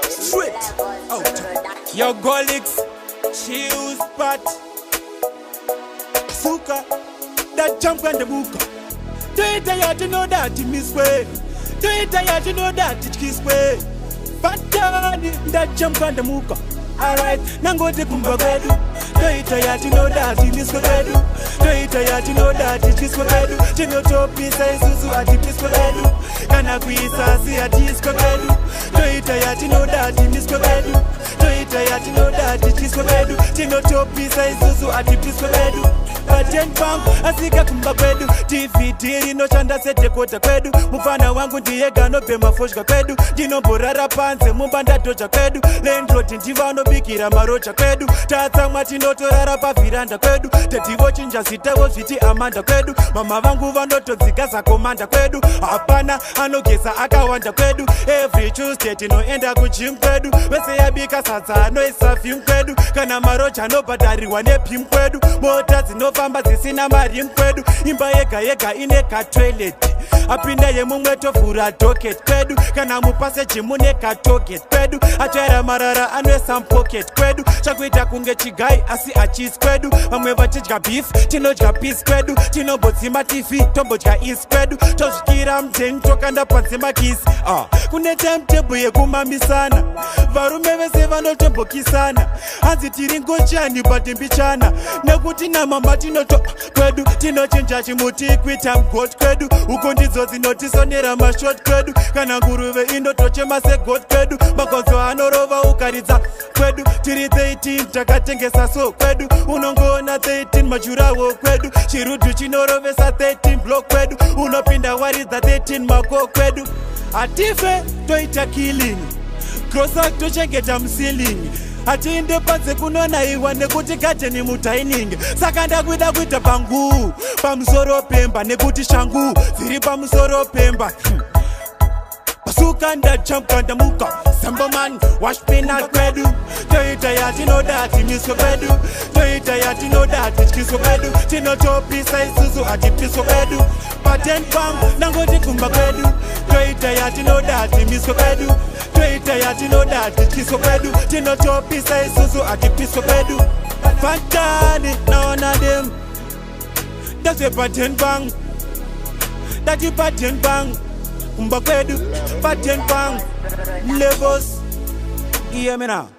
Straight out. Your Golix, Chills, Pat, Suka, that jump and the buka. Do it tired to know that it miss way. Do it tired to know that it kiss way. Patani, that jump and the muka. Alright, now go to Kumbabedu. Do it tired to know that it miss way. Do it tired to know that it kiss way. Chino Topi says Susu at the piece way. Kana Quisa see at this way. Do it tired to know that it miss way. Do it tired to know that it is way. Chino Topi says Susu at the piece way. Paten pam, asika kumba kwedu TV tiri no chanda sete kota kwedu Mufana wangu ndiye gano pema foshka kwedu Jino borara panze mumbanda tocha kwedu Lendro tintiva no bikira marocha kwedu Tata mwati no torara pa viranda kwedu Tetivo chinja sitevo zviti amanda kwedu Mama vangu vandoto zikaza komanda kwedu Hapana anogesa akawanda kwedu Every Tuesday tino enda kuchim kwedu Wese yabika sasa no isafim kwedu Kana marocha no badariwa ne pim kwedu Mota zino famba zisina mari mkwedu Imba yega ine ka toilet Apinda ye mumweto fura docket kwedu Kana mupase chimune ka toget kwedu Achera marara anwe some pocket kwedu Chakwita kunge chigai asi achis kwedu Mamweva chijga beef, chino jga peace kwedu Chino bozima TV, tombo jga is kwedu Toshkira mten tokanda pansima kiss Kune timetable ye kumambi sana Varume vese vano tembo kisana Hanzi tiringo chani batimbi chana Nekuti na mama tino to kwedu Tino chinja chimuti kwita mgot kwedu Ukondizo zinotisonera mashot kwedu Kana nguruve indo toche mase got kwedu Makozo anorova ukaridza kwedu Tiri 13 takatengesa so kwedu Unongona 13 majurawo kwedu Chirudu chinorovesa 13 block kwedu Unopinda waridza 13 mako kwedu Atife toita killing Krosak tochengeta msilingi Atinde panze kunona iwa nekuti kate ni mutainingi Saka ndakwida kuita pangu Pamusoro pemba nekuti shangu Ziri pamusoro pemba Pasuka nda jump kanda muka Sambo man wash pina kwedu Toita ya tino dati miso kwedu Toita ya tino dati kiso kwedu Tino topi sa isuzu ati piso kwedu Paten pam nangoti kumba kwedu Toita ya tino dati miso kwedu Toita ya tino dati kiso kwedu Tino topi sa isuzu ati piso kwedu Fantani naona dem That's a paten bang That's a paten bang Kumba kwedu, paten pang, Lagos, hear me now.